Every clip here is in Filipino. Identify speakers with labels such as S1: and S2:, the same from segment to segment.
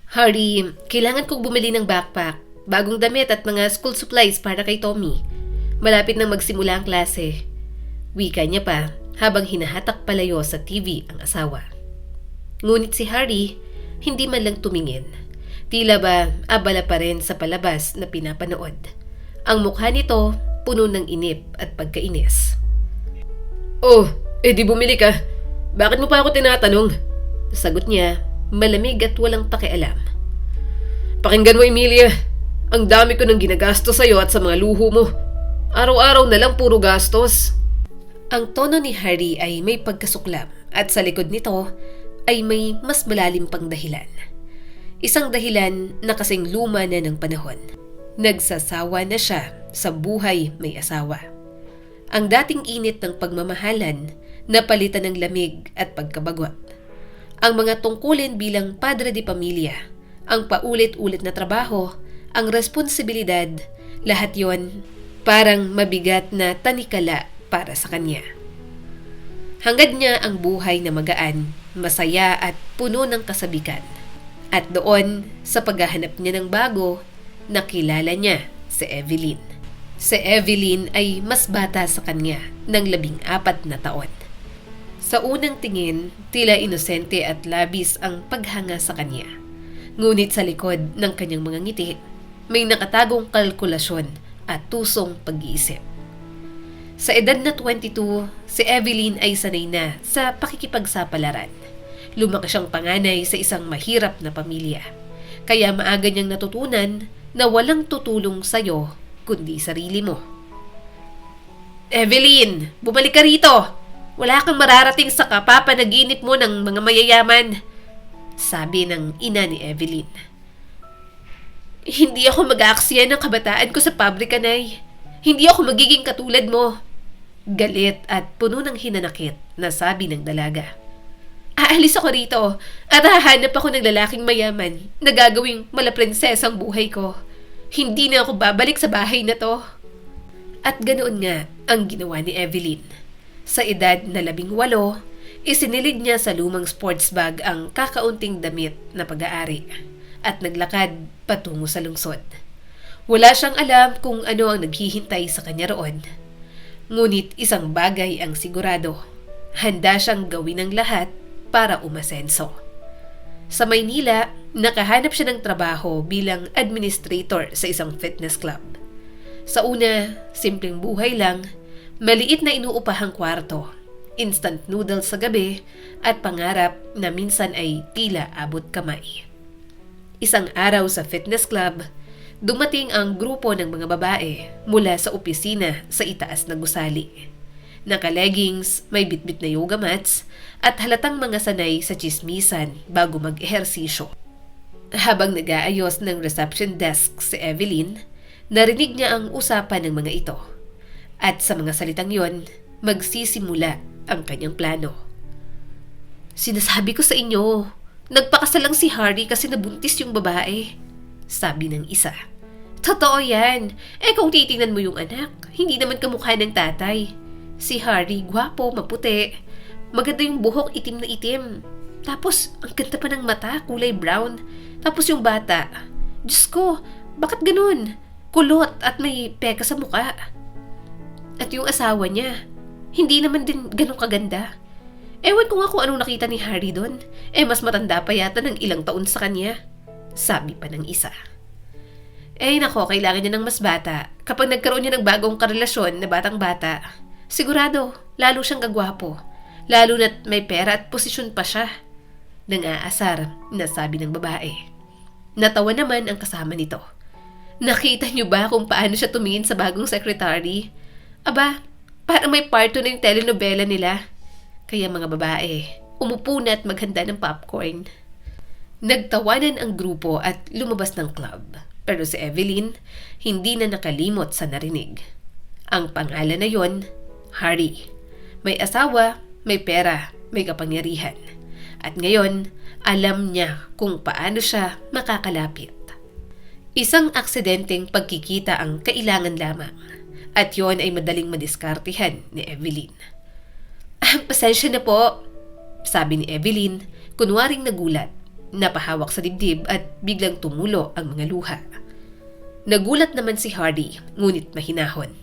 S1: Harry, kailangan kong bumili ng backpack, bagong damit at mga school supplies para kay Tommy. Malapit nang magsimula ang klase. Wika niya pa habang hinahatak palayo sa TV ang asawa. Ngunit si Harry, hindi man lang tumingin. Tila ba abala pa rin sa palabas na pinapanood. Ang mukha nito puno ng inip at pagkainis. Oh, di bumili ka. Bakit mo pa ako tinatanong? Sagot niya, malamig at walang pakialam. Pakinggan mo, Emilia. Ang dami ko nang ginagastos sa'yo at sa mga luho mo. Araw-araw na lang puro gastos. Ang tono ni Harry ay may pagkasuklam at sa likod nito ay may mas malalim pang dahilan. Isang dahilan na kasing luma na ng panahon. Nagsasawa na siya sa buhay may asawa. Ang dating init ng pagmamahalan napalitan ng lamig at pagkabagwat. Ang mga tungkulin bilang padre de pamilya, ang paulit-ulit na trabaho, ang responsibilidad, lahat yon parang mabigat na tanikala para sa kanya. Hangad niya ang buhay na magaan, masaya at puno ng kasabikan. At doon, sa paghahanap niya ng bago, nakilala niya si Evelyn. Si Evelyn ay mas bata sa kanya ng 14 na taon. Sa unang tingin, tila inosente at labis ang paghanga sa kanya. Ngunit sa likod ng kanyang mga ngiti, may nakatagong kalkulasyon at tusong pag-iisip. Sa edad na 22, si Evelyn ay sanay na sa pakikipagsapalaran. Lumaki siyang panganay sa isang mahirap na pamilya. Kaya maaga niyang natutunan na walang tutulong sa'yo kundi sarili mo. Evelyn, bumalik ka rito! Wala kang mararating sa kapapanaginip mo ng mga mayayaman, sabi ng ina ni Evelyn. Hindi ako mag-aaksaya ng kabataan ko sa pabrika, Nay. Hindi ako magiging katulad mo. Galit at puno ng hinanakit na sabi ng dalaga. Aalis ako rito at hahanap ako ng lalaking mayaman na gagawing malaprinsesa ang buhay ko. Hindi na ako babalik sa bahay na to. At ganoon nga ang ginawa ni Evelyn. Sa edad na 18, isinilid niya sa lumang sports bag ang kakaunting damit na pag-aari at naglakad patungo sa lungsod. Wala siyang alam kung ano ang naghihintay sa kanya roon. Ngunit isang bagay ang sigurado. Handa siyang gawin ang lahat para umasenso. Sa Maynila, nakahanap siya ng trabaho bilang administrator sa isang fitness club. Sa una, simpleng buhay lang, maliit na inuupahang kwarto, instant noodles sa gabi, at pangarap na minsan ay tila abot kamay. Isang araw sa fitness club, dumating ang grupo ng mga babae mula sa opisina sa itaas na gusali. Naka-leggings, may bitbit na yoga mats, at halatang mga sanay sa tsismisan bago mag-ehersisyo. Habang nag-aayos ng reception desk si Evelyn, narinig niya ang usapan ng mga ito. At sa mga salitang yon, magsisimula ang kanyang plano. Sinasabi ko sa inyo, nagpakasal lang si Harry kasi nabuntis yung babae, sabi ng isa. Totoo yan. Kung titingnan mo yung anak, hindi naman kamukha ng tatay. Si Harry, gwapo, maputi. Maganda yung buhok, itim na itim. Tapos, ang ganda pa ng mata, kulay brown. Tapos yung bata. Diyos ko, bakit ganun? Kulot at may peka sa muka. At yung asawa niya, hindi naman din ganun kaganda. Ewan ko nga kung anong nakita ni Harry doon. Mas matanda pa yata ng ilang taon sa kanya. Sabi pa ng isa. Nako, kailangan niya ng mas bata. Kapag nagkaroon niya ng bagong karelasyon na batang-bata, sigurado, lalo siyang gagwapo. Lalo na't may pera at posisyon pa siya. Nang-aasar na sabi ng babae. Natawa naman ang kasama nito. Nakita niyo ba kung paano siya tumingin sa bagong secretary? Aba, parang may part 2 na yung telenovela nila. Kaya mga babae, umupo na at maghanda ng popcorn. Nagtawanan ang grupo at lumabas ng club. Pero si Evelyn, hindi na nakalimot sa narinig. Ang pangalan na yon, Harry. May asawa, may pera, may kapangyarihan. At ngayon, alam niya kung paano siya makakalapit. Isang aksidenteng pagkikita ang kailangan lamang. At yon ay madaling madiskartihan ni Evelyn. Pasensya na po, sabi ni Evelyn, kunwaring nagulat. napahawak sa dibdib at biglang tumulo ang mga luha. Nagulat naman si Hardy, ngunit mahinahon.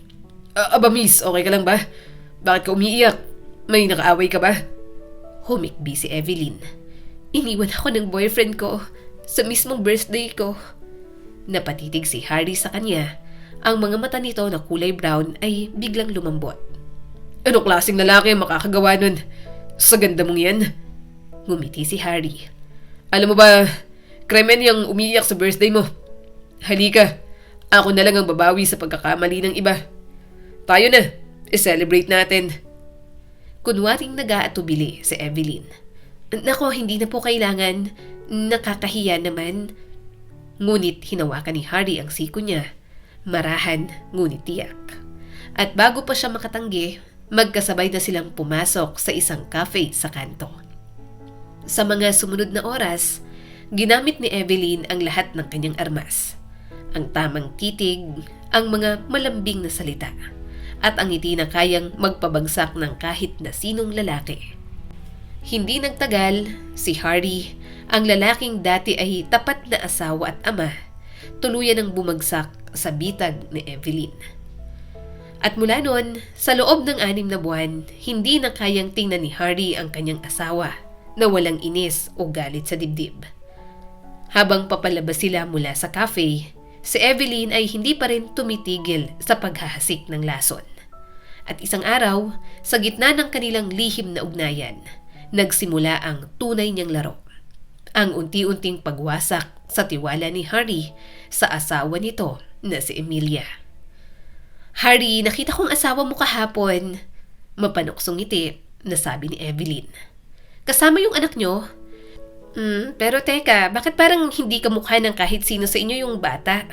S1: Aba miss, okay ka lang ba? Bakit ka umiiyak? May nakaaway ka ba? Humikbi si Evelyn. Iniwan ako ng boyfriend ko sa mismong birthday ko. Napatitig si Hardy sa kanya. Ang mga mata nito na kulay brown ay biglang lumambot. Ano klaseng lalaki ang makakagawa nun? Sa ganda mong yan? Ngumiti si Hardy. Alam mo ba, krimen yung umiiyak sa birthday mo. Halika, ako na lang ang babawi sa pagkakamali ng iba. Tayo na, i-celebrate natin. Kunwaring nag-aatubili si Evelyn. Nako, hindi na po kailangan. Nakakahiya naman. Ngunit hinawakan ni Hardy ang siko niya. Marahan, ngunit tiyak. At bago pa siya makatanggi, magkasabay na silang pumasok sa isang cafe sa kanto. Sa mga sumunod na oras, ginamit ni Evelyn ang lahat ng kanyang armas. Ang tamang titig, ang mga malambing na salita, at ang ngiti na kayang magpabagsak ng kahit na sinong lalaki. Hindi nagtagal, si Hardy, ang lalaking dati ay tapat na asawa at ama, tuluyan ang bumagsak sa bitag ni Evelyn. At mula noon, sa loob ng 6 na buwan, hindi na kayang tingnan ni Hardy ang kanyang asawa na walang inis o galit sa dibdib. Habang papalabas sila mula sa cafe, si Evelyn ay hindi pa rin tumitigil sa paghahasik ng lason. At isang araw, sa gitna ng kanilang lihim na ugnayan, nagsimula ang tunay niyang laro. Ang unti-unting pagwasak sa tiwala ni Hardy sa asawa nito na si Emilia. Hardy, nakita kong asawa mo kahapon. Mapanuksong ngiti na sabi ni Evelyn. Kasama yung anak nyo? Pero teka, bakit parang hindi kamukha ng kahit sino sa inyo yung bata?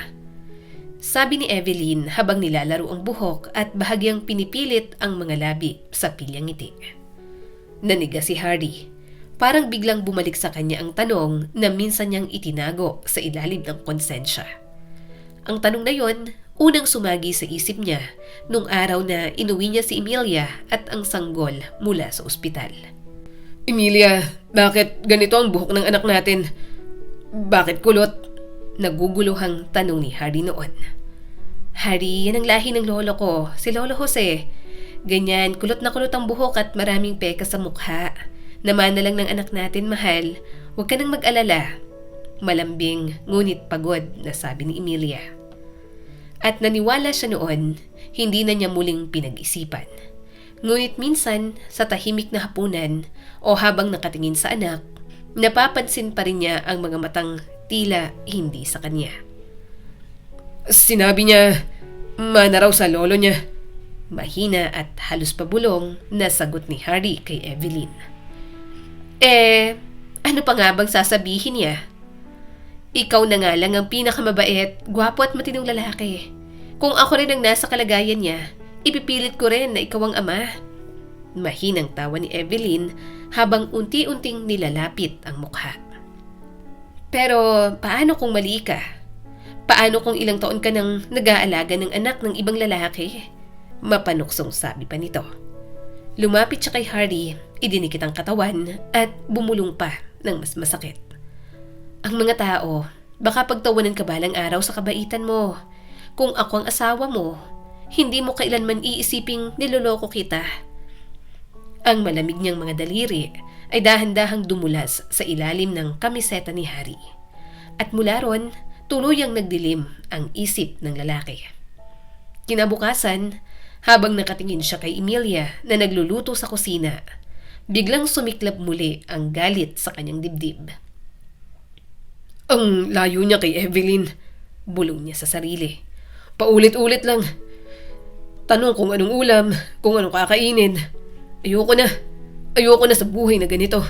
S1: Sabi ni Evelyn habang nilalaro ang buhok at bahagyang pinipilit ang mga labi sa pilyang ngiti. Naniga si Hardy. Parang biglang bumalik sa kanya ang tanong na minsan niyang itinago sa ilalim ng konsensya. Ang tanong na yon, unang sumagi sa isip niya nung araw na inuwi niya si Emilia at ang sanggol mula sa ospital. Emilia, bakit ganito ang buhok ng anak natin? Bakit kulot? Naguguluhang tanong ni Hardy noon. Hardy, yan ang lahi ng lolo ko, si Lolo Jose. Ganyan, kulot na kulot ang buhok at maraming peka sa mukha. Naman na lang ng anak natin, mahal. Huwag ka nang mag-alala. Malambing, ngunit pagod na sabi ni Emilia. At naniwala siya noon, hindi na niya muling pinag-isipan. Ngunit minsan, sa tahimik na hapunan o habang nakatingin sa anak, napapansin pa rin niya ang mga matang tila hindi sa kanya. Sinabi niya, mana raw sa lolo niya. Mahina at halos pabulong na sagot ni Hardy kay Evelyn. Ano pa nga bang sasabihin niya? Ikaw na nga lang ang pinakamabait, gwapo at matinong lalaki. Kung ako rin ang nasa kalagayan niya, ipipilit ko rin na ikaw ang ama. Mahinang tawa ni Evelyn habang unti-unting nilalapit ang mukha. Pero paano kung mali ka? Paano kung ilang taon ka nang nag-aalaga ng anak ng ibang lalaki? Mapanuksong sabi pa nito. Lumapit siya kay Hardy, idinikit ang katawan at bumulong pa ng mas masakit. Ang mga tao, baka pagtawanan ka balang araw sa kabaitan mo. Kung ako ang asawa mo, hindi mo kailanman iisiping niloloko kita. Ang malamig niyang mga daliri ay dahan-dahang dumulas sa ilalim ng kamiseta ni Hardy. At mula ron, tuluyang nagdilim ang isip ng lalaki. Kinabukasan, habang nakatingin siya kay Emilia na nagluluto sa kusina, biglang sumiklab muli ang galit sa kanyang dibdib. Ang layo niya kay Evelyn, bulong niya sa sarili. Paulit-ulit lang. Tanong kung anong ulam, kung anong kakainin. Ayoko na sa buhay na ganito.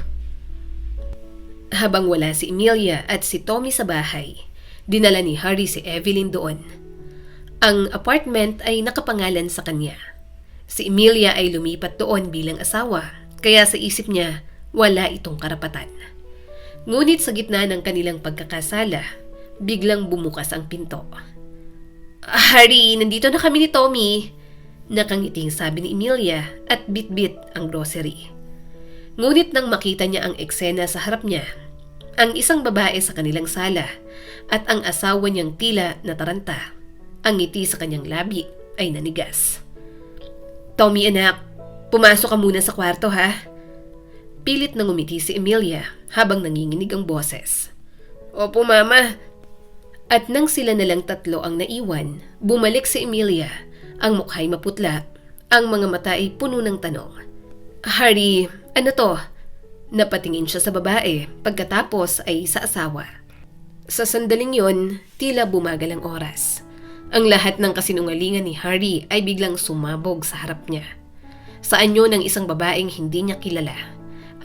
S1: Habang wala si Emilia at si Tommy sa bahay, dinala ni Hardy si Evelyn doon. Ang apartment ay nakapangalan sa kanya. Si Emilia ay lumipat doon bilang asawa, kaya sa isip niya, wala itong karapatan. Ngunit sa gitna ng kanilang pagkakasala, biglang bumukas ang pinto. Hardy, nandito na kami ni Tommy. Nakangiting sabi ni Emilia at bit-bit ang grocery. Ngunit nang makita niya ang eksena sa harap niya, ang isang babae sa kanilang sala at ang asawa niyang tila nataranta. Ang ngiti sa kanyang labi ay nanigas. Tommy anak, pumasok ka muna sa kwarto ha. Pilit na ngumiti si Emilia habang nanginginig ang boses. Opo mama. At nang sila nalang tatlo ang naiwan, bumalik si Emilia. Ang mukha'y maputla, ang mga mata ay puno ng tanong. Harry, ano to? Napatingin siya sa babae, pagkatapos ay sa asawa. Sa sandaling yon, tila bumagal ang oras. Ang lahat ng kasinungalingan ni Harry ay biglang sumabog sa harap niya. Sa anyo ng isang babaeng hindi niya kilala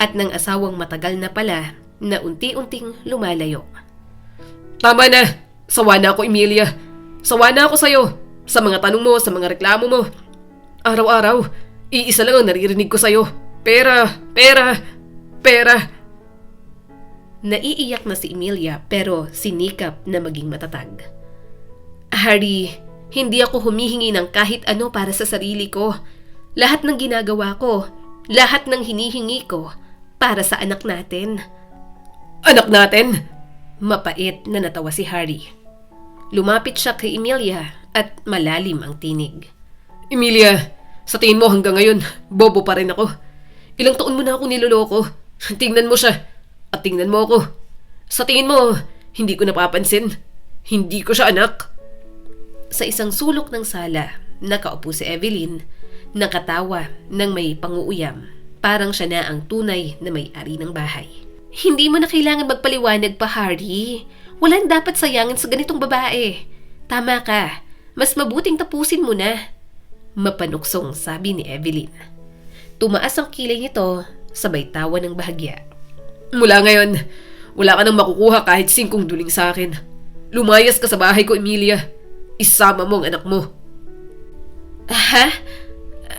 S1: at ng asawang matagal na pala na unti-unting lumalayo. Tama na! Sawa na ako, Emilia. Sawa na ako sa'yo. Sa mga tanong mo, sa mga reklamo mo. Araw-araw, iisa lang ang naririnig ko sa'yo. Pera, pera, pera. Naiiyak na si Emilia pero sinikap na maging matatag. Harry, hindi ako humihingi ng kahit ano para sa sarili ko. Lahat ng ginagawa ko, lahat ng hinihingi ko, para sa anak natin. Anak natin? Mapait na natawa si Harry. Lumapit siya kay Emilia at malalim ang tinig. Emilia, sa tingin mo hanggang ngayon, bobo pa rin ako. Ilang taon mo na ako niloloko. Tingnan mo siya at tingnan mo ako. Sa tingin mo, hindi ko napapansin. Hindi ko siya anak. Sa isang sulok ng sala, nakaupo si Evelyn, nakatawa ng may panguuyam. Parang siya na ang tunay na may-ari ng bahay. Hindi mo na kailangan magpaliwanag pa, Harry. Walang dapat sayangin sa ganitong babae. Tama ka. Mas mabuting tapusin mo na. Mapanuksong sabi ni Evelyn. Tumaas ang kilay nito, sabay tawa ng bahagya. Mula ngayon, wala ka nang makukuha kahit 5 duling sa akin. Lumayas ka sa bahay ko, Emilia. Isama mo ang anak mo. Ha?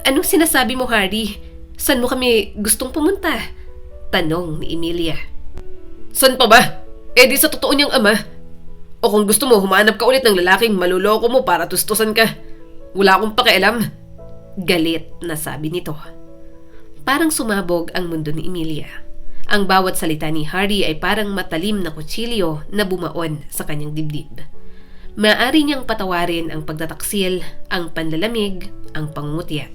S1: Anong sinasabi mo, Harry? Saan mo kami gustong pumunta? Tanong ni Emilia. San pa ba? Di sa totoo niyang ama. O kung gusto mo, humanap ka ulit ng lalaking maluloko mo para tustusan ka. Wala akong pakialam. Galit na sabi nito. Parang sumabog ang mundo ni Emilia. Ang bawat salita ni Harry ay parang matalim na kutsilyo na bumaon sa kanyang dibdib. Maaari niyang patawarin ang pagtataksil, ang panlalamig, ang pangungutya.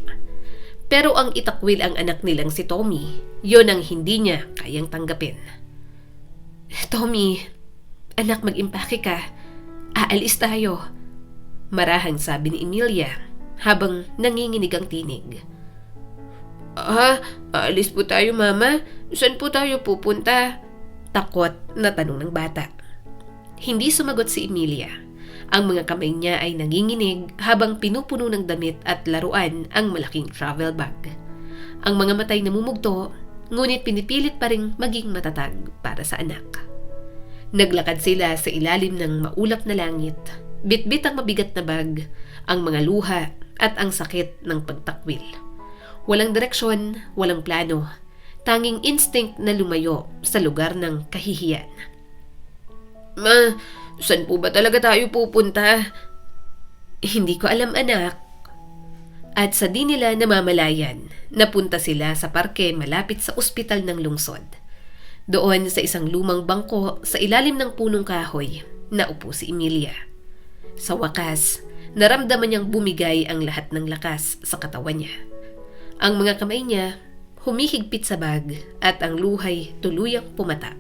S1: Pero ang itakwil ang anak nilang si Tommy, yon ang hindi niya kayang tanggapin. Tommy, anak, mag-impake ka. Aalis tayo. Marahang sabi ni Emilia habang nanginginig ang tinig. Aalis po tayo, Mama. Saan po tayo pupunta? Takot na tanong ng bata. Hindi sumagot si Emilia. Ang mga kamay niya ay nanginginig habang pinupuno ng damit at laruan ang malaking travel bag. Ang mga matay namumugto, ngunit pinipilit pa ring maging matatag para sa anak. Naglakad sila sa ilalim ng maulap na langit, bitbit ang mabigat na bag, ang mga luha at ang sakit ng pagtakwil. Walang direksyon, walang plano, tanging instinct na lumayo sa lugar ng kahihiyan. Ma, saan po ba talaga tayo pupunta? Hindi ko alam, anak. At sa di nila namamalayan, napunta sila sa parke malapit sa ospital ng lungsod. Doon sa isang lumang bangko sa ilalim ng punong kahoy, naupo si Emilia. Sa wakas, naramdaman niyang bumigay ang lahat ng lakas sa katawan niya. Ang mga kamay niya humihigpit sa bag at ang luhay tuluyang pumatak.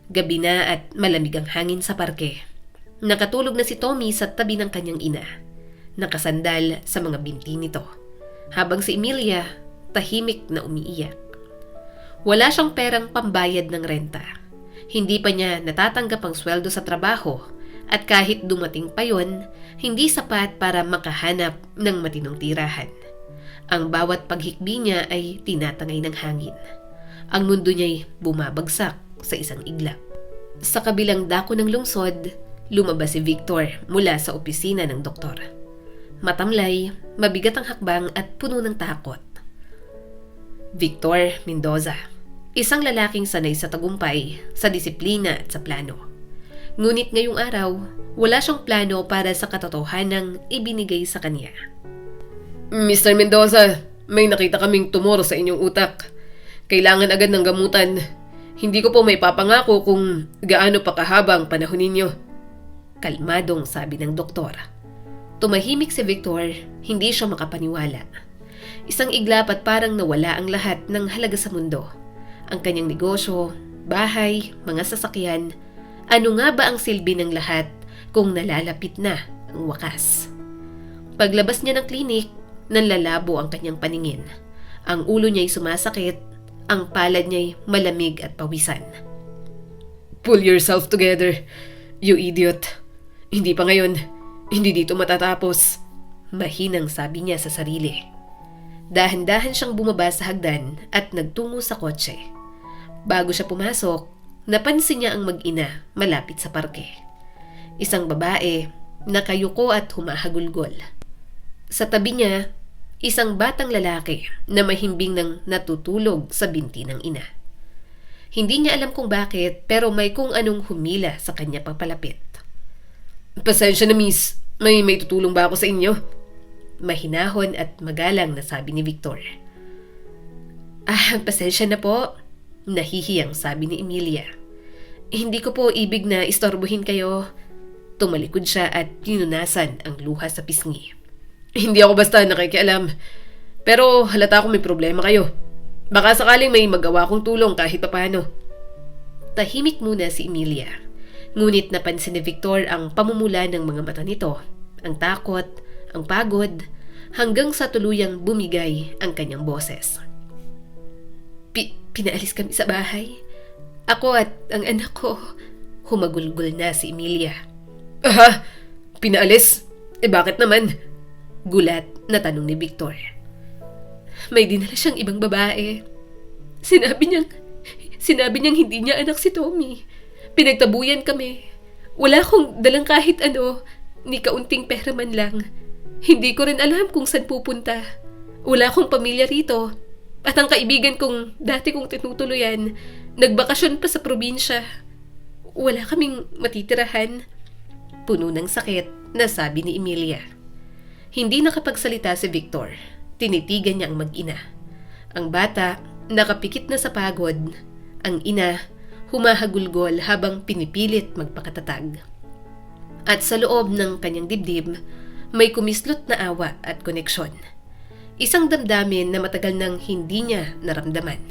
S1: Gabi na at malamig ang hangin sa parke. Nakatulog na si Tommy sa tabi ng kanyang ina, nakasandal sa mga binti nito, habang si Emilia tahimik na umiiyak. Wala siyang perang pambayad ng renta. Hindi pa niya natatanggap ang sweldo sa trabaho at kahit dumating pa yon, hindi sapat para makahanap ng matinong tirahan. Ang bawat paghikbi niya ay tinatangay ng hangin. Ang mundo niya'y bumabagsak sa isang iglap. Sa kabilang dako ng lungsod, lumabas si Victor mula sa opisina ng doktor. Matamlay, mabigat ang hakbang at puno ng takot. Victor Mendoza, isang lalaking sanay sa tagumpay, sa disiplina at sa plano. Ngunit ngayong araw, wala siyang plano para sa katotohanang ibinigay sa kanya. Mr. Mendoza, may nakita kaming tumor sa inyong utak. Kailangan agad ng gamutan. Hindi ko po may papangako kung gaano pa kahaba ang panahon ninyo. Kalmadong sabi ng doktor. Tumahimik si Victor, hindi siya makapaniwala. Isang iglap at parang nawala ang lahat ng halaga sa mundo. Ang kanyang negosyo, bahay, mga sasakyan. Ano nga ba ang silbi ng lahat kung nalalapit na ang wakas? Paglabas niya ng klinik, nanlalabo ang kanyang paningin. Ang ulo niya'y sumasakit, ang palad niya'y malamig at pawisan. Pull yourself together, you idiot. Hindi pa ngayon, hindi dito matatapos. Mahinang sabi niya sa sarili. Dahan-dahan siyang bumaba sa hagdan at nagtungo sa kotse. Bago siya pumasok, napansin niya ang mag-ina malapit sa parke. Isang babae, nakayuko at humahagulgol. Sa tabi niya, isang batang lalaki na mahimbing nang natutulog sa binti ng ina. Hindi niya alam kung bakit pero may kung anong humila sa kanya papalapit. Pasensya na miss, may tutulong ba ako sa inyo? Mahinahon at magalang na sabi ni Victor. Pasensya na po. Nahihiyang sabi ni Emilia. Hindi ko po ibig na istorbohin kayo. Tumalikod siya at pinunasan ang luha sa pisngi. Hindi ako basta nakikialam. Pero halata ko may problema kayo. Baka sakaling may magawa kong tulong kahit papano. Tahimik muna si Emilia. Ngunit napansin ni Victor ang pamumula ng mga mata nito. Ang takot, ang pagod, hanggang sa tuluyang bumigay ang kanyang boses. Pinaalis kami sa bahay. Ako at ang anak ko. Humagulgol na si Emilia. Pinaalis? Bakit naman? Gulat na tanong ni Victor. May dinala siyang ibang babae. Sinabi niyang hindi niya anak si Tommy. Pinagtabuyan kami. Wala akong dalang kahit ano, ni kaunting pera man lang. Hindi ko rin alam kung saan pupunta. Wala akong pamilya rito. At ang kaibigan kong dati kong tinutuluyan, nagbakasyon pa sa probinsya. Wala kaming matitirahan. Puno ng sakit na sabi ni Emilia. Hindi nakapagsalita si Victor. Tinitigan niya ang mag-ina. Ang bata, nakapikit na sa pagod. Ang ina, humahagulgol habang pinipilit magpakatatag. At sa loob ng kanyang dibdib, may kumislot na awa at koneksyon. Isang damdamin na matagal nang hindi niya naramdaman.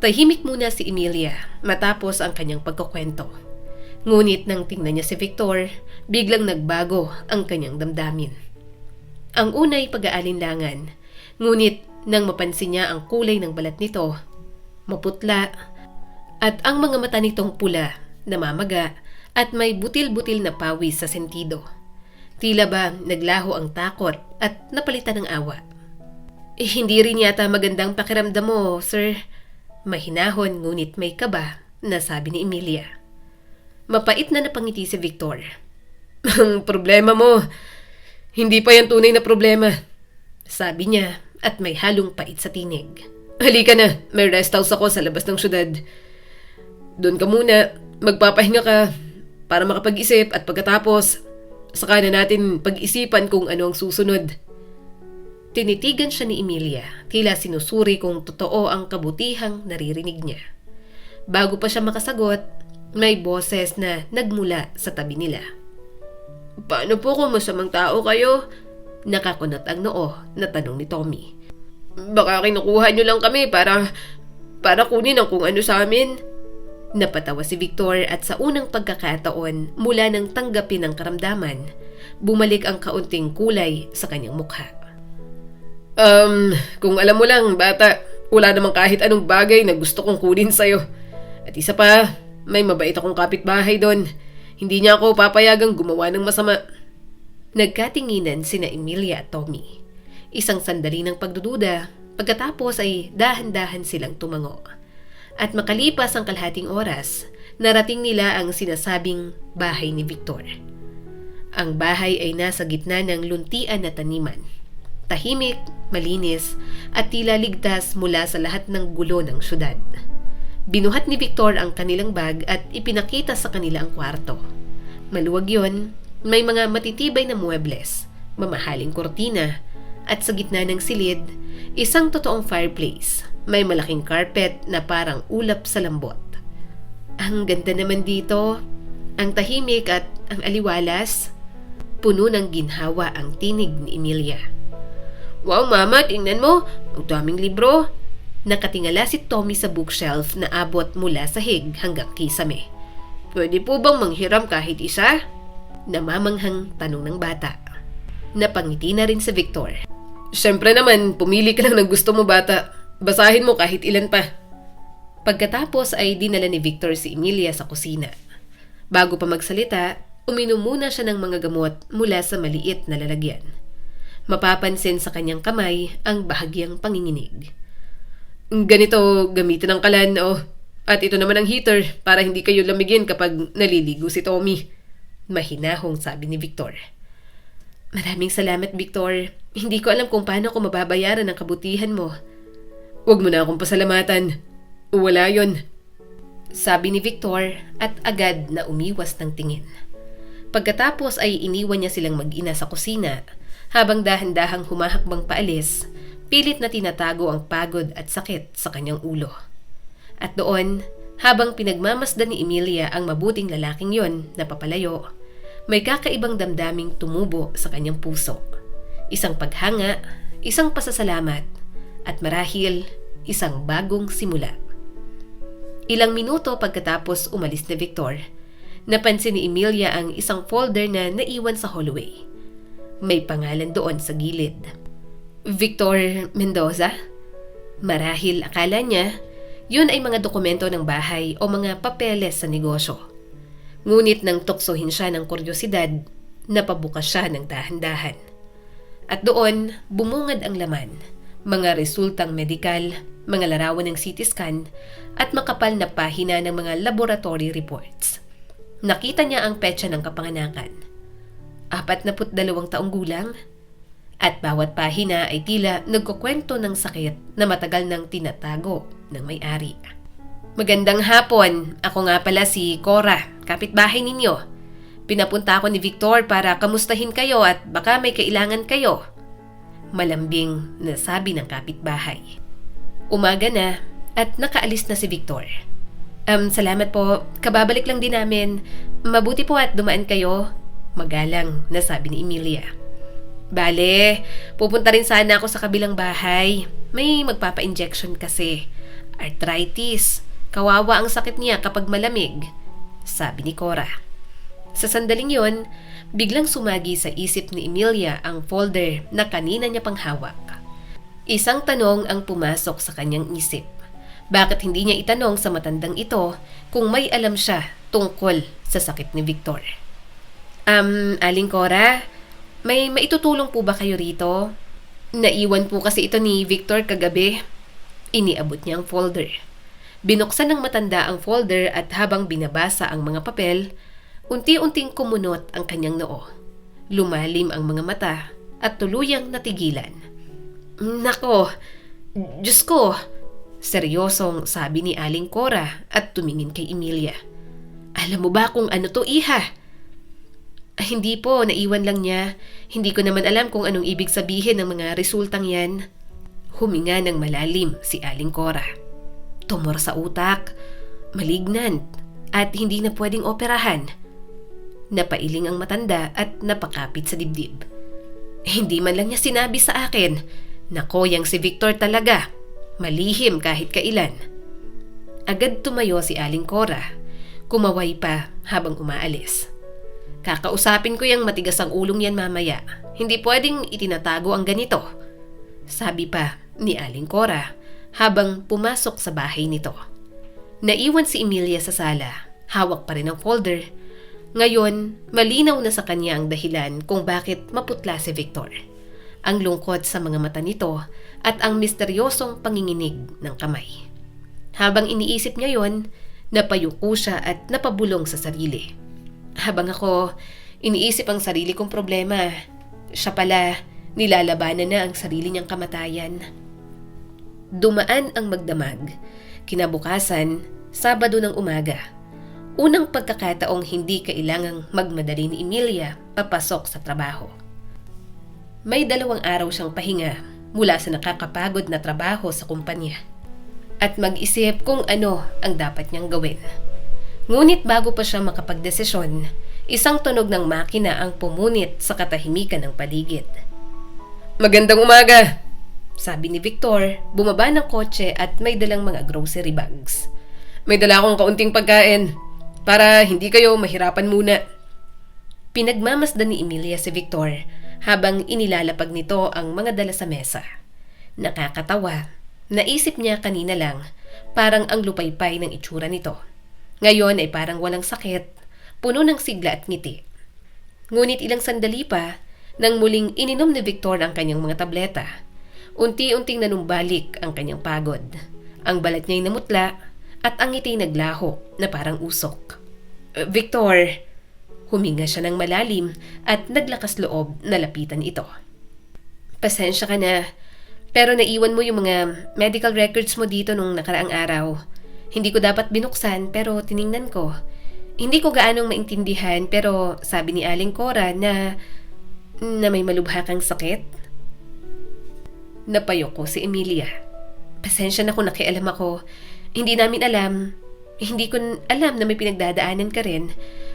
S1: Tahimik muna si Emilia matapos ang kanyang pagkukwento. Ngunit nang tingnan niya si Victor, biglang nagbago ang kanyang damdamin. Ang unay pag-aalinlangan, ngunit nang mapansin niya ang kulay ng balat nito, maputla, at ang mga mata nitong pula, namamaga, at may butil-butil na pawis sa sentido. Tila ba naglaho ang takot at napalitan ng awa. Hindi rin yata magandang pakiramdam mo, sir. Mahinahon ngunit may kaba na sabi ni Emilia. Mapait na napangiti si Victor. Ang problema mo, hindi pa yan tunay na problema. Sabi niya at may halong pait sa tinig. Halika na, may rest house ako sa labas ng syudad. Doon ka muna, magpapahinga ka para makapag-isip at pagkatapos, saka na natin pag-isipan kung ano ang susunod. Tinitigan siya ni Emilia, tila sinusuri kung totoo ang kabutihang naririnig niya. Bago pa siya makasagot, may boses na nagmula sa tabi nila. Paano po kung masamang tao kayo? Nakakunot ang noo na tanong ni Tommy. Baka kinukuha niyo lang kami para kunin ang kung ano sa amin. Napatawa si Victor at sa unang pagkakataon mula nang tanggapin ang karamdaman, bumalik ang kaunting kulay sa kanyang mukha. Kung alam mo lang, bata, wala namang kahit anong bagay na gusto kong kunin sa'yo. At isa pa, may mabait akong kapitbahay doon. Hindi niya ako papayagang gumawa ng masama. Nagkatinginan sina Emilia at Tommy. Isang sandali ng pagdududa, pagkatapos ay dahan-dahan silang tumango. At makalipas ang kalahating oras, narating nila ang sinasabing bahay ni Victor. Ang bahay ay nasa gitna ng luntian na taniman. Tahimik, malinis, at tila ligtas mula sa lahat ng gulo ng syudad. Binuhat ni Victor ang kanilang bag at ipinakita sa kanila ang kwarto. Maluwag yon, may mga matitibay na muebles, mamahaling kortina, at sa gitna ng silid, isang totoong fireplace, May malaking carpet na parang ulap sa lambot. Ang ganda naman dito. Ang tahimik at ang aliwalas. Puno ng ginhawa ang tinig ni Emilia. Wow, Mama, tingnan mo. Ang daming libro. Nakatingala si Tommy sa bookshelf na abot mula sahig hanggang kisame. Pwede po bang manghiram kahit isa? Namamanghang tanong ng bata. Napangiti na rin si Victor. Siyempre naman, pumili ka lang ng gusto mo, bata. Basahin mo kahit ilan pa. Pagkatapos ay dinala ni Victor si Emilia sa kusina. Bago pa magsalita, uminom muna siya ng mga gamot mula sa maliit na lalagyan. Mapapansin sa kanyang kamay ang bahagyang panginginig. Ganito, gamitin ang kalan, oh. At ito naman ang heater para hindi kayo lamigin kapag naliligo si Tommy. Mahinahong sabi ni Victor. Maraming salamat, Victor. Hindi ko alam kung paano ko mababayaran ang kabutihan mo. Huwag mo na akong pasalamatan. Wala yon, sabi ni Victor at agad na umiwas ng tingin. Pagkatapos ay iniwan niya silang mag-ina sa kusina habang dahan-dahang humahakbang paalis, pilit na tinatago ang pagod at sakit sa kanyang ulo. At doon, habang pinagmamasdan ni Emilia ang mabuting lalaking yon na papalayo, may kakaibang damdaming tumubo sa kanyang puso. Isang paghanga, isang pasasalamat, at marahil isang bagong simula. Ilang minuto pagkatapos umalis ni Victor, napansin ni Emilia ang isang folder na naiwan sa hallway. May pangalan doon sa gilid. Victor Mendoza? Marahil akala niya, yun ay mga dokumento ng bahay o mga papeles sa negosyo. Ngunit nang tuksohin siya ng kuryosidad, napabukas siya ng dahan-dahan. At doon, bumungad ang laman. Mga resultang medikal, mga larawan ng CT scan, at makapal na pahina ng mga laboratory reports. Nakita niya ang petsa ng kapanganakan. 42 taong gulang. At bawat pahina ay tila nagkukwento ng sakit na matagal nang tinatago ng may-ari. Magandang hapon. Ako nga pala si Cora, kapitbahay ninyo. Pinapunta ako ni Victor para kamustahin kayo at baka may kailangan kayo. Malambing na sabi ng kapitbahay. Umaga na at nakaalis na si Victor. Salamat po. Kababalik lang din namin. Mabuti po at dumaan kayo. Magalang na sabi ni Emilia. Bale, pupunta rin sana ako sa kabilang bahay. May magpapa-injection kasi. Arthritis. Kawawa ang sakit niya kapag malamig, sabi ni Cora. Sa sandaling yon, biglang sumagi sa isip ni Emilia ang folder na kanina niya pang hawak. Isang tanong ang pumasok sa kanyang isip. Bakit hindi niya itanong sa matandang ito kung may alam siya tungkol sa sakit ni Victor? Aling Cora, may maitutulong po ba kayo rito? Naiwan po kasi ito ni Victor kagabi. Iniabot niya ang folder. Binuksan ng matanda ang folder at habang binabasa ang mga papel, unti-unting kumunot ang kanyang noo. Lumalim ang mga mata at tuluyang natigilan. Nako, Diyos ko, seryosong sabi ni Aling Cora at tumingin kay Emilia. Alam mo ba kung ano to, iha? Hindi po, naiwan lang niya. Hindi ko naman alam kung anong ibig sabihin ng mga resultang yan. Huminga ng malalim si Aling Cora. Tumor sa utak, malignant, at hindi na pwedeng operahan. Napailing ang matanda at napakapit sa dibdib. Hindi man lang niya sinabi sa akin. Nako, yang si Victor talaga. Malihim kahit kailan. Agad tumayo si Aling Cora. Kumaway pa habang umaalis. Kakausapin ko yung matigas ang ulong yan mamaya. Hindi pwedeng itinatago ang ganito, sabi pa ni Aling Cora habang pumasok sa bahay nito. Naiwan si Emilia sa sala. Hawak pa rin ang folder. Ngayon, malinaw na sa kanya ang dahilan kung bakit maputla si Victor. Ang lungkot sa mga mata nito at ang misteryosong panginginig ng kamay. Habang iniisip niya yon, napayuko siya at napabulong sa sarili. Habang ako, iniisip ang sarili kong problema. Siya pala, nilalabanan na ang sarili niyang kamatayan. Dumaan ang magdamag. Kinabukasan, Sabado ng umaga. Unang pagkakataong hindi kailangang magmadali ni Emilia papasok sa trabaho. May 2 araw siyang pahinga mula sa nakakapagod na trabaho sa kumpanya. at mag-isip kung ano ang dapat niyang gawin. Ngunit bago pa siya makapagdesisyon, isang tunog ng makina ang pumunit sa katahimikan ng paligid. "Magandang umaga," sabi ni Victor, bumaba ng kotse at may dalang mga grocery bags. "May dala akong kaunting pagkain para hindi kayo mahirapan muna." Pinagmamasdan ni Emilia si Victor habang inilalapag nito ang mga dala sa mesa. Nakakatawa. Naisip niya kanina lang, parang ang lupaypay ng itsura nito. Ngayon ay parang walang sakit, puno ng sigla at ngiti. Ngunit ilang sandali pa, nang muling ininom ni Victor ang kanyang mga tableta, unti-unting nanumbalik ang kanyang pagod. Ang balat niya'y namutla at ang ngiti naglaho na parang usok. "Victor," huminga siya ng malalim at naglakas loob na lapitan ito. "Pasensya ka na. Pero naiwan mo yung mga medical records mo dito nung nakaraang araw. Hindi ko dapat binuksan pero tiningnan ko. Hindi ko gaanong maintindihan pero sabi ni Aling Cora na may malubha kang sakit." Napayoko si Emilia. "Pasensya na kung nakialam ako. Hindi namin alam. Hindi ko alam na may pinagdadaanan ka rin.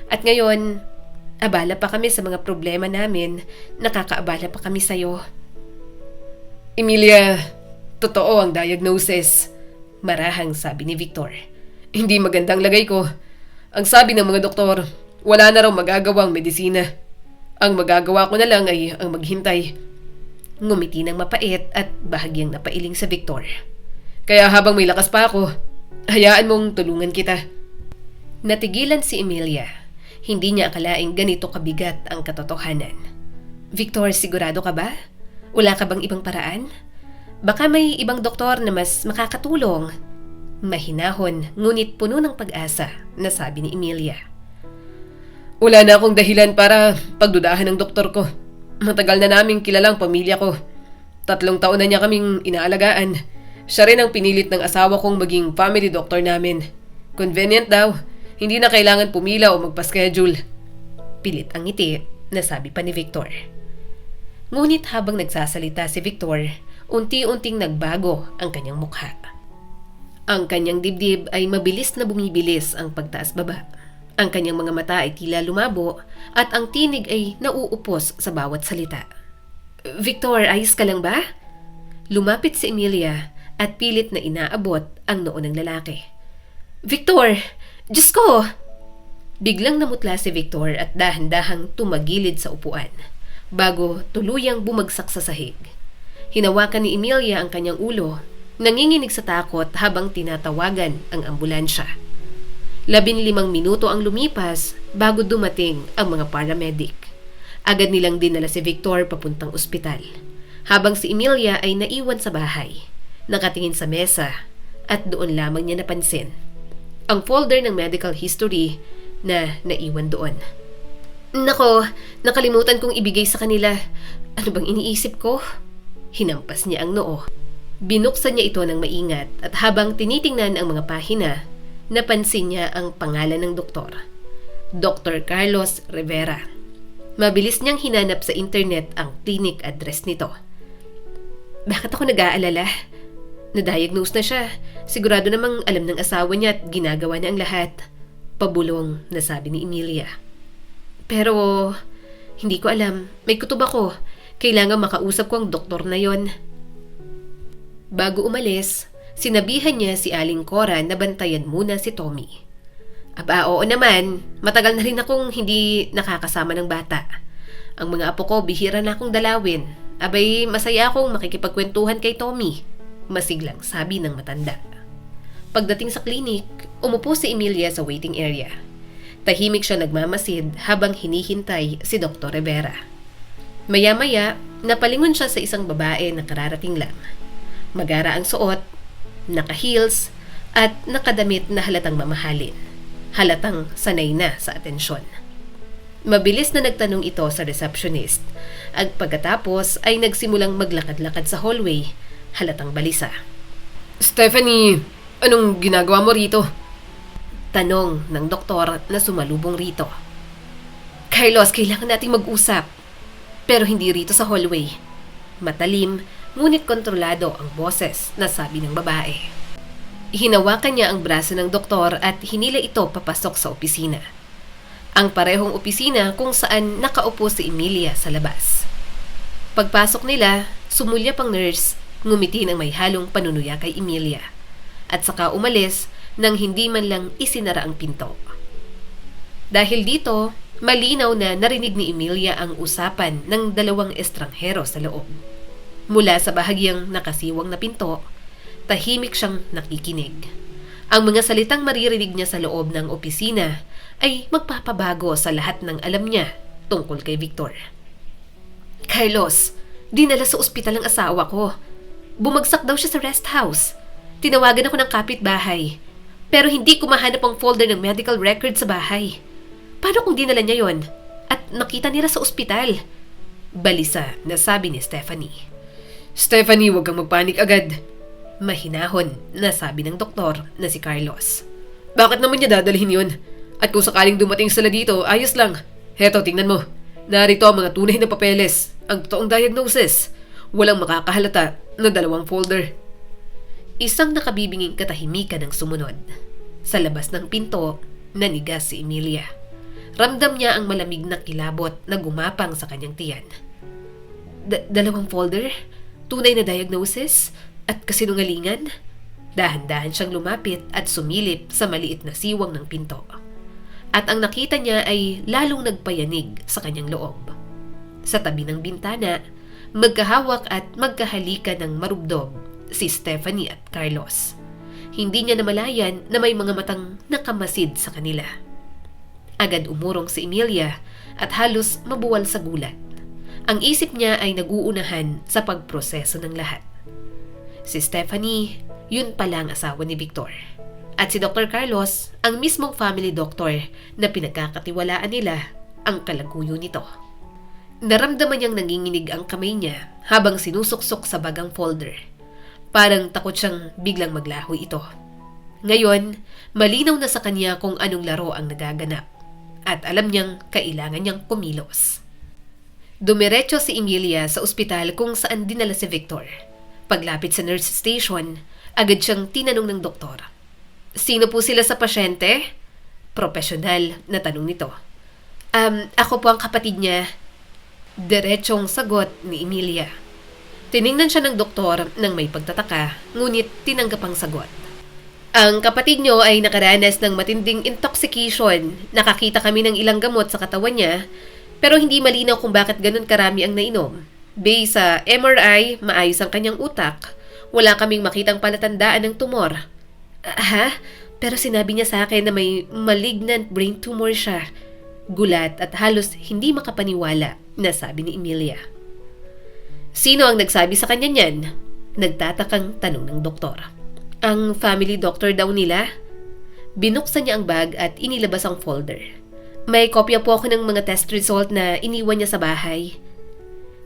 S1: At ngayon, abala pa kami sa mga problema namin. Nakakaabala pa kami sa'yo." "Emilia, totoo ang diagnosis," marahang sabi ni Victor. "Hindi magandang lagay ko. Ang sabi ng mga doktor, wala na raw magagawang medisina. Ang magagawa ko na lang ay ang maghintay." Ngumiti ng mapait at bahagyang napailing sa Victor. "Kaya habang may lakas pa ako, hayaan mong tulungan kita." Natigilan si Emilia. Hindi niya akalaing ganito kabigat ang katotohanan. "Victor, sigurado ka ba? Wala ka bang ibang paraan? Baka may ibang doktor na mas makakatulong." Mahinahon, ngunit puno ng pag-asa na sabi ni Emilia. "Wala na akong dahilan para pagdudahan ng doktor ko. Matagal na naming kilalang pamilya ko. 3 taon na niya kaming inaalagaan. Siya rin ang pinilit ng asawa kong maging family doctor namin. Convenient daw. Hindi na kailangan pumila o magpa-schedule." Pilit ang ngiti na sabi pa ni Victor. Ngunit habang nagsasalita si Victor, unti-unting nagbago ang kanyang mukha. Ang kanyang dibdib ay mabilis na bumibilis ang pagtaas-baba. Ang kanyang mga mata ay tila lumabo at ang tinig ay nauupos sa bawat salita. "Victor, ayos ka lang ba?" Lumapit si Emilia at pilit na inaabot ang noo ng lalaki. "Victor! Diyos ko!" Biglang namutla si Victor at dahan-dahang tumagilid sa upuan bago tuluyang bumagsak sa sahig. Hinawakan ni Emilia ang kanyang ulo, nanginginig sa takot habang tinatawagan ang ambulansya. 15 minuto ang lumipas bago dumating ang mga paramedic. Agad nilang dinala si Victor papuntang ospital, habang si Emilia ay naiwan sa bahay, nakatingin sa mesa at doon lamang niya napansin ang folder ng medical history na naiwan doon. "Nako, nakalimutan kong ibigay sa kanila. Ano bang iniisip ko?" Hinampas niya ang noo. Binuksan niya ito ng maingat at habang tinitingnan ang mga pahina, napansin niya ang pangalan ng doktor. Dr. Carlos Rivera. Mabilis niyang hinanap sa internet ang clinic address nito. "Bakit ako nag-aalala? Na-diagnose na siya. Sigurado namang alam ng asawa niya at ginagawa niya ang lahat." Pabulong na sabi ni Emilia. "Pero, hindi ko alam. May kutob ako. Kailangan makausap ko ang doktor na yon." Bago umalis, sinabihan niya si Aling Cora na bantayan muna si Tommy. "Aba, oo naman. Matagal na rin akong hindi nakakasama ng bata. Ang mga apo ko bihira na akong dalawin. Abay, masaya akong makikipagkwentuhan kay Tommy," masiglang sabi ng matanda. Pagdating sa klinik, umupo si Emilia sa waiting area. Tahimik siya nagmamasid habang hinihintay si Dr. Rivera. Maya-maya, napalingon siya sa isang babae na kararating lang. Magara ang suot, naka-heels, at nakadamit na halatang mamahalin. Halatang sanay na sa atensyon. Mabilis na nagtanong ito sa receptionist at pagkatapos ay nagsimulang maglakad-lakad sa hallway, halatang balisa. "Stephanie, anong ginagawa mo rito?" Tanong ng doktor na sumalubong rito. "Carlos, kailangan nating mag-usap. Pero hindi rito sa hallway." Matalim, ngunit kontrolado ang boses na sabi ng babae. Hinawakan niya ang braso ng doktor at hinila ito papasok sa opisina. Ang parehong opisina kung saan nakaupo si Emilia sa labas. Pagpasok nila, sumulyap ang nurse, ngumiti ng may halong panunuya kay Emilia. At saka umalis nang hindi man lang isinara ang pinto. Dahil dito, malinaw na narinig ni Emilia ang usapan ng dalawang estranghero sa loob. Mula sa bahagyang nakasiwang na pinto, tahimik siyang nakikinig. Ang mga salitang maririnig niya sa loob ng opisina ay magpapabago sa lahat ng alam niya tungkol kay Victor. Carlos, dinala sa ospital ang asawa ko. Bumagsak daw siya sa rest house. Tinawagan ako ng kapitbahay. Pero hindi ko mahanap ang folder ng medical record sa bahay. Paano kung dinala niya yon? At nakita nila sa ospital? Balisa na sabi ni Stephanie. Stephanie, huwag kang magpanik agad. Mahinahon na sabi ng doktor na si Carlos. Bakit naman niya dadalhin yun? At kung sakaling dumating sila dito, ayos lang. Heto, tingnan mo. Narito ang mga tunay na papeles. Ang totoong diagnosis. Walang makakahalata na dalawang folder. Isang nakabibinging katahimikan ang sumunod. Sa labas ng pinto, nanigas si Emilia. Ramdam niya ang malamig na kilabot na gumapang sa kanyang tiyan. Dalawang folder? Tunay na diagnosis? At kasinungalingan? Dahan-dahan siyang lumapit at sumilip sa maliit na siwang ng pinto. At ang nakita niya ay lalong nagpayanig sa kanyang loob. Sa tabi ng bintana, magkahawak at magkahalikan ng marubdob si Stephanie at Carlos. Hindi niya namalayan na may mga matang nakamasid sa kanila. Agad umurong si Emilia at halos mabuwal sa gulat. Ang isip niya ay naguunahan sa pagproseso ng lahat. Si Stephanie, yun pala ang asawa ni Victor. At si Dr. Carlos, ang mismong family doctor na pinagkakatiwalaan nila ang kalaguyo nito. Naramdaman niyang nanginginig ang kamay niya habang sinusuksok sa bagang folder. Parang takot siyang biglang maglahoy ito. Ngayon, malinaw na sa kanya kung anong laro ang nagaganap. At alam niyang kailangan niyang kumilos. Dumiretso si Emilia sa ospital kung saan dinala si Victor. Paglapit sa nurse station, agad siyang tinanong ng doktor. Sino po sila sa pasyente? Profesional na tanong nito. Ako po ang kapatid niya. Diretsong sagot ni Emilia. Tiningnan siya ng doktor nang may pagtataka, ngunit tinanggap ang sagot. Ang kapatid niyo ay nakaranas ng matinding intoxication. Nakakita kami ng ilang gamot sa katawan niya, pero hindi malinaw kung bakit ganun karami ang nainom. Based sa MRI, maayos ang kanyang utak. Wala kaming makitang palatandaan ng tumor. Ha? Pero sinabi niya sa akin na may malignant brain tumor siya. Gulat at halos hindi makapaniwala na sabi ni Emilia. Sino ang nagsabi sa kanya niyan? Nagtatakang tanong ng doktor. Ang family doctor daw nila? Binuksan niya ang bag at inilabas ang folder. May kopya po ako ng mga test result na iniwan niya sa bahay.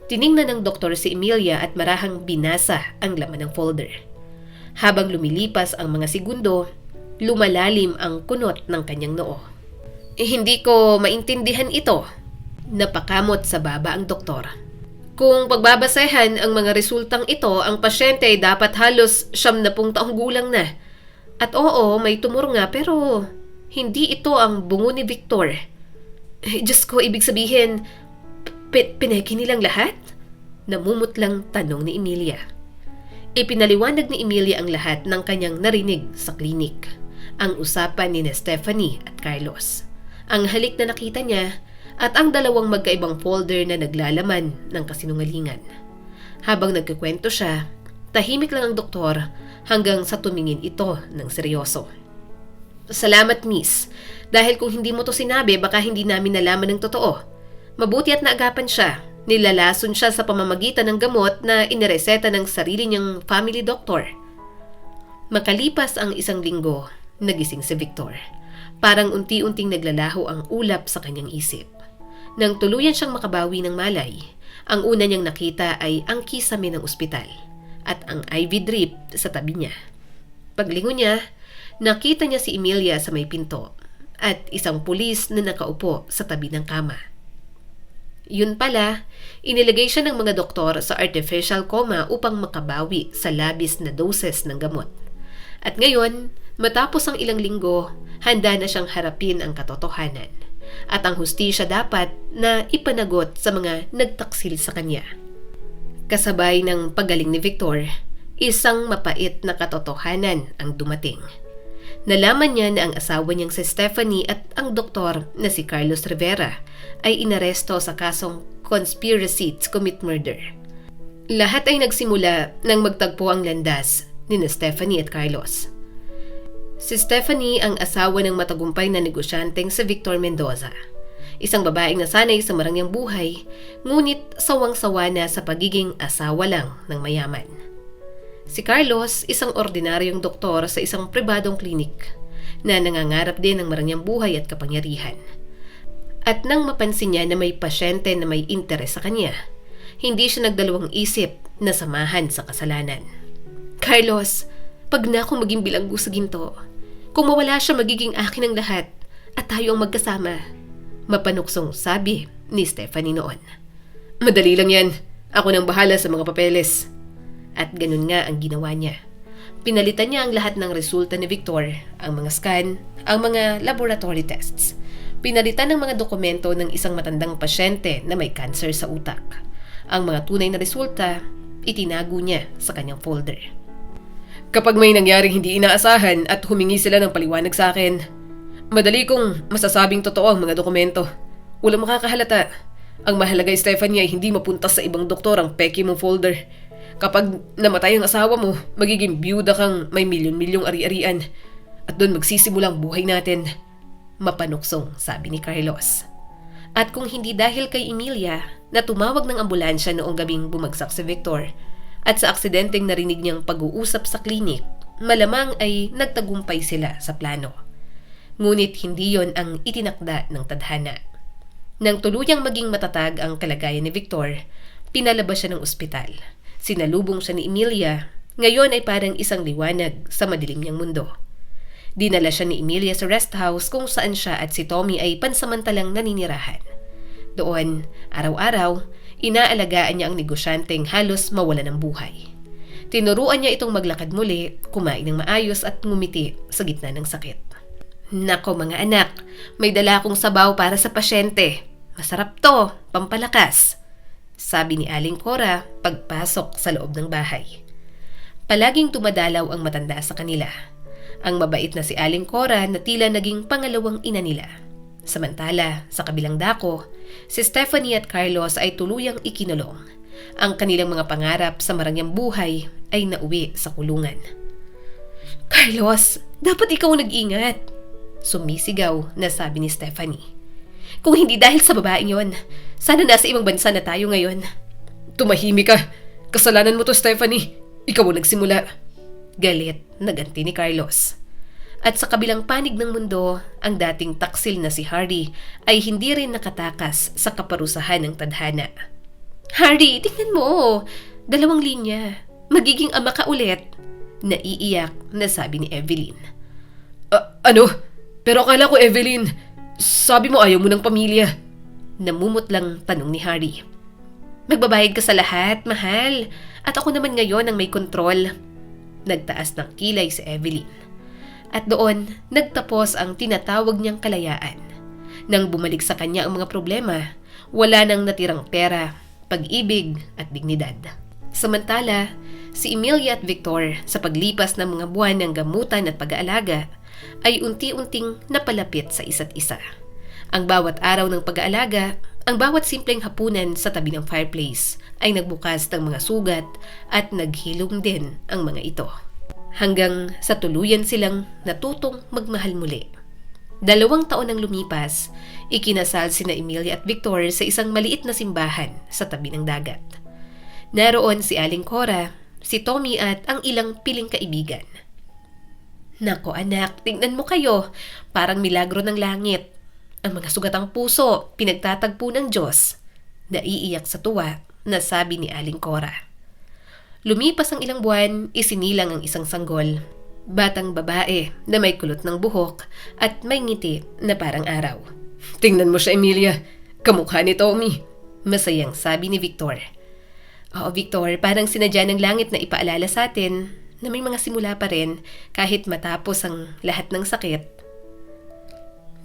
S1: Tiningnan ng doktor si Emilia at marahang binasa ang laman ng folder. Habang lumilipas ang mga segundo, lumalalim ang kunot ng kanyang noo. Hindi ko maintindihan ito. Napakamot sa baba ang doktor. Kung pagbabasehan ang mga resultang ito, ang pasyente ay dapat halos 70 taong gulang na. At oo, may tumor nga pero hindi ito ang bungo ni Victor. Diyos ko, ibig sabihin, pineki nilang lahat? Namumutlang tanong ni Emilia. Ipinaliwanag ni Emilia ang lahat ng kanyang narinig sa klinik. Ang usapan ni Stephanie at Carlos. Ang halik na nakita niya at ang dalawang magkaibang folder na naglalaman ng kasinungalingan. Habang nagkikwento siya, tahimik lang ang doktor hanggang sa tumingin ito ng seryoso. Salamat, miss. Dahil kung hindi mo to sinabi, baka hindi namin nalaman ng totoo. Mabuti at naagapan siya. Nilalason siya sa pamamagitan ng gamot na inireseta ng sarili niyang family doctor. Makalipas ang 1 linggo, nagising si Victor. Parang unti-unting naglalaho ang ulap sa kanyang isip. Nang tuluyan siyang makabawi ng malay, ang una niyang nakita ay ang kisame ng ospital at ang IV drip sa tabi niya. Paglingon niya, nakita niya si Emilia sa may pinto at isang pulis na nakaupo sa tabi ng kama. Yun pala, inilagay siya ng mga doktor sa artificial coma upang makabawi sa labis na doses ng gamot. At ngayon, matapos ang ilang linggo, handa na siyang harapin ang katotohanan. At ang hustisya dapat na ipanagot sa mga nagtaksil sa kanya. Kasabay ng pagaling ni Victor, isang mapait na katotohanan ang dumating. Nalaman niya na ang asawa niyang si Stephanie at ang doktor na si Carlos Rivera ay inaresto sa kasong conspiracy to commit murder. Lahat ay nagsimula nang magtagpo ang landas ni Stephanie at Carlos. Si Stephanie ang asawa ng matagumpay na negosyanteng si Victor Mendoza. Isang babaeng nasanay sa marangyang buhay, ngunit sawang-sawa na sa pagiging asawa lang ng mayaman. Si Carlos, isang ordinaryong doktor sa isang pribadong klinik na nangangarap din ng marangyang buhay at kapangyarihan. At nang mapansin niya na may pasyente na may interes sa kanya, hindi siya nagdalawang isip na samahan sa kasalanan. Carlos, pag na akong maging bilanggo sa ginto, kung mawala siya magiging akin ang lahat at tayo ang magkasama, mapanuksong sabi ni Stephanie noon. Madali lang yan. Ako nang bahala sa mga papeles. At ganun nga ang ginawa niya. Pinalitan niya ang lahat ng resulta ni Victor, ang mga scan, ang mga laboratory tests. Pinalitan ng mga dokumento ng isang matandang pasyente na may cancer sa utak. Ang mga tunay na resulta, itinago niya sa kanyang folder. Kapag may nangyaring hindi inaasahan at humingi sila ng paliwanag sa akin, madali kong masasabing totoo ang mga dokumento. Walang makakahalata. Ang mahalaga, Stephanie, ay hindi mapunta sa ibang doktor ang peki mong folder. Kapag namatay ang asawa mo, magiging biyuda kang may milyon-milyong ari-arian. At doon magsisimula ang buhay natin. Mapanuksong, sabi ni Carlos. At kung hindi dahil kay Emilia na tumawag ng ambulansya noong gabing bumagsak si Victor at sa aksidenteng narinig niyang pag-uusap sa klinik, malamang ay nagtagumpay sila sa plano. Ngunit hindi yon ang itinakda ng tadhana. Nang tuluyang maging matatag ang kalagayan ni Victor, pinalabas siya ng ospital. Sinalubong siya ni Emilia, ngayon ay parang isang liwanag sa madilim niyang mundo. Dinala siya ni Emilia sa rest house kung saan siya at si Tommy ay pansamantalang naninirahan. Doon, araw-araw, inaalagaan niya ang negosyanteng halos mawala ng buhay. Tinuruan niya itong maglakad muli, kumain ng maayos at ngumiti sa gitna ng sakit. Nako mga anak, may dala akong sabaw para sa pasyente. Masarap to, pampalakas, sabi ni Aling Cora pagpasok sa loob ng bahay. Palaging tumadalaw ang matanda sa kanila. Ang mabait na si Aling Cora na tila naging pangalawang ina nila. Samantala, sa kabilang dako, si Stephanie at Carlos ay tuluyang ikinulong. Ang kanilang mga pangarap sa marangyang buhay ay nauwi sa kulungan. Carlos, dapat ikaw nag-ingat, sumisigaw na sabi ni Stephanie. Kung hindi dahil sa babaeng yon, sana nasa ibang bansa na tayo ngayon. Tumahimik ka. Kasalanan mo to, Stephanie. Ikaw ang nagsimula. Galit na ganti ni Carlos. At sa kabilang panig ng mundo, ang dating taksil na si Hardy ay hindi rin nakatakas sa kaparusahan ng tadhana. Hardy, tingnan mo. 2 linya. Magiging ama ka ulit. Naiiyak na sabi ni Evelyn. Ano? Pero akala ko, Evelyn, sabi mo ayaw mo ng pamilya. Namumutlang tanong ni Harry. Magbabayad ka sa lahat, mahal. At ako naman ngayon ang may kontrol. Nagtaas ng kilay si Evelyn. At doon, nagtapos ang tinatawag niyang kalayaan. Nang bumalik sa kanya ang mga problema, wala nang natirang pera, pag-ibig at dignidad. Samantala, si Emilia at Victor sa paglipas ng mga buwan ng gamutan at pag-aalaga ay unti-unting napalapit sa isa't isa. Ang bawat araw ng pag-aalaga, ang bawat simpleng hapunan sa tabi ng fireplace ay nagbukas ng mga sugat at naghilom din ang mga ito. Hanggang sa tuluyan silang natutong magmahal muli. 2 taon nang lumipas, ikinasal sina Emilia at Victor sa isang maliit na simbahan sa tabi ng dagat. Naroon si Aling Cora, si Tommy at ang ilang piling kaibigan. Nako anak, tingnan mo kayo, parang milagro ng langit. Ang mga sugatang puso, pinagtatagpo ng Diyos. Naiiyak sa tuwa na sabi ni Aling Cora. Lumipas ang ilang buwan, isinilang ang isang sanggol. Batang babae na may kulot ng buhok at may ngiti na parang araw. Tingnan mo siya, Emilia. Kamukha ni Tommy. Masayang sabi ni Victor. Oo, Victor, parang sinadya ng langit na ipaalala sa atin na may mga simula pa rin kahit matapos ang lahat ng sakit.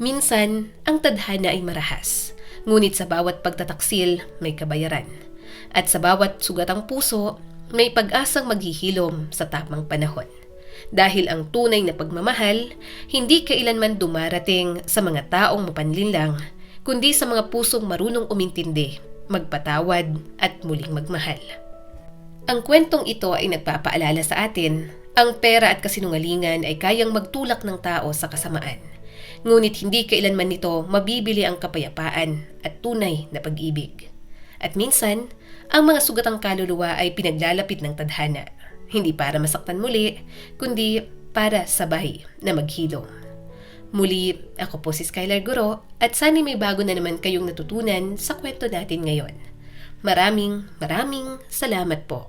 S1: Minsan, ang tadhana ay marahas, ngunit sa bawat pagtataksil may kabayaran. At sa bawat sugatang puso, may pag-asang maghihilom sa tamang panahon. Dahil ang tunay na pagmamahal, hindi kailanman dumarating sa mga taong mapanlinlang, kundi sa mga pusong marunong umintindi, magpatawad at muling magmahal. Ang kwentong ito ay nagpapaalala sa atin, ang pera at kasinungalingan ay kayang magtulak ng tao sa kasamaan. Ngunit hindi kailanman nito mabibili ang kapayapaan at tunay na pag-ibig. At minsan, ang mga sugatang kaluluwa ay pinaglalapit ng tadhana, hindi para masaktan muli, kundi para sabay na maghilom. Muli, ako po si Skylar Guro at sana may bago na naman kayong natutunan sa kwento natin ngayon. Maraming salamat po.